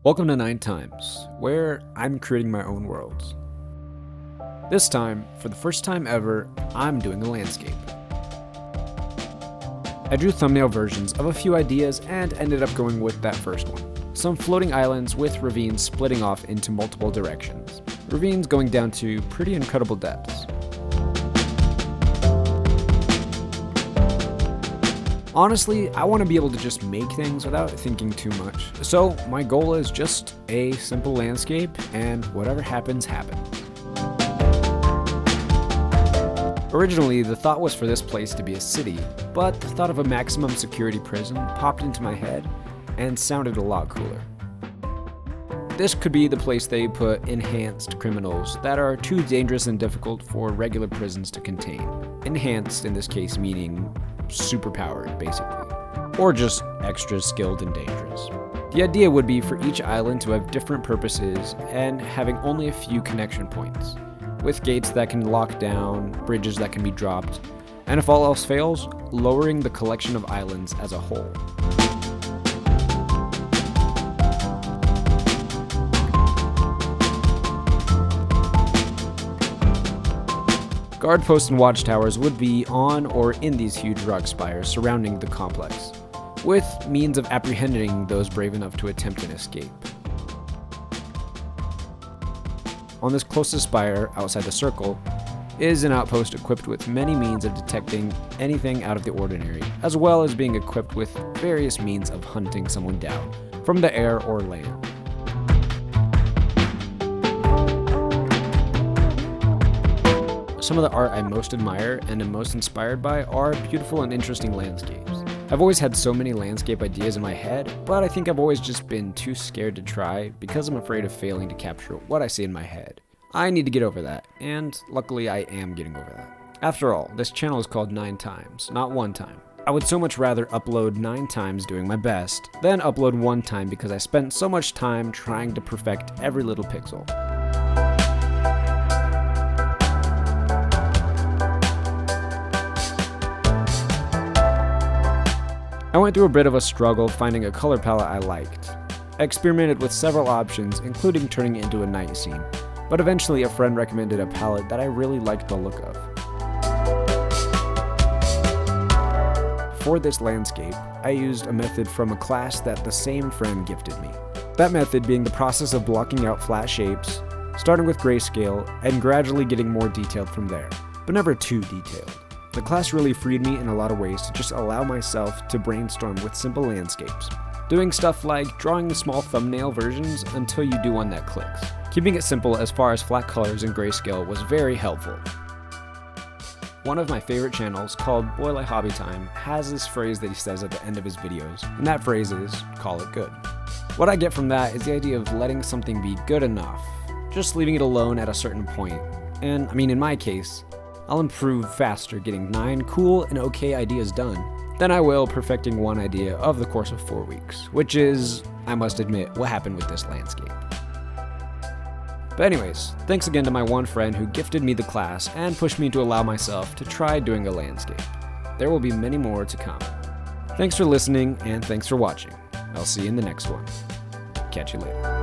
Welcome to 9 Times, where I'm creating my own worlds. This time, for the first time ever, I'm doing a landscape. I drew thumbnail versions of a few ideas and ended up going with that first one. Some floating islands with ravines splitting off into multiple directions. Ravines going down to pretty incredible depths. Honestly, I want to be able to just make things without thinking too much. So my goal is just a simple landscape, and whatever happens, happens. Originally, the thought was for this place to be a city, but the thought of a maximum security prison popped into my head and sounded a lot cooler. This could be the place they put enhanced criminals that are too dangerous and difficult for regular prisons to contain. Enhanced in this case meaning superpowered, basically, or just extra skilled and dangerous. The idea would be for each island to have different purposes and having only a few connection points, with gates that can lock down, bridges that can be dropped, and if all else fails, lowering the collection of islands as a whole. Guard posts and watchtowers would be on or in these huge rock spires surrounding the complex, with means of apprehending those brave enough to attempt an escape. On this closest spire, outside the circle, is an outpost equipped with many means of detecting anything out of the ordinary, as well as being equipped with various means of hunting someone down, from the air or land. Some of the art I most admire and am most inspired by are beautiful and interesting landscapes. I've always had so many landscape ideas in my head, but I think I've always just been too scared to try because I'm afraid of failing to capture what I see in my head. I need to get over that, and luckily I am getting over that. After all, this channel is called 9 Times, not 1 time. I would so much rather upload 9 times doing my best than upload 1 time because I spent so much time trying to perfect every little pixel. I went through a bit of a struggle finding a color palette I liked. I experimented with several options, including turning it into a night scene, but eventually a friend recommended a palette that I really liked the look of. For this landscape, I used a method from a class that the same friend gifted me. That method being the process of blocking out flat shapes, starting with grayscale, and gradually getting more detailed from there, but never too detailed. The class really freed me in a lot of ways to just allow myself to brainstorm with simple landscapes. Doing stuff like drawing the small thumbnail versions until you do one that clicks. Keeping it simple as far as flat colors and grayscale was very helpful. One of my favorite channels, called Boyle Hobby Time, has this phrase that he says at the end of his videos, and that phrase is, "Call it good." What I get from that is the idea of letting something be good enough, just leaving it alone at a certain point. And in my case, I'll improve faster getting 9 cool and okay ideas done than I will perfecting 1 idea over the course of 4 weeks, which is, I must admit, what happened with this landscape. But anyways, thanks again to my one friend who gifted me the class and pushed me to allow myself to try doing a landscape. There will be many more to come. Thanks for listening and thanks for watching. I'll see you in the next one. Catch you later.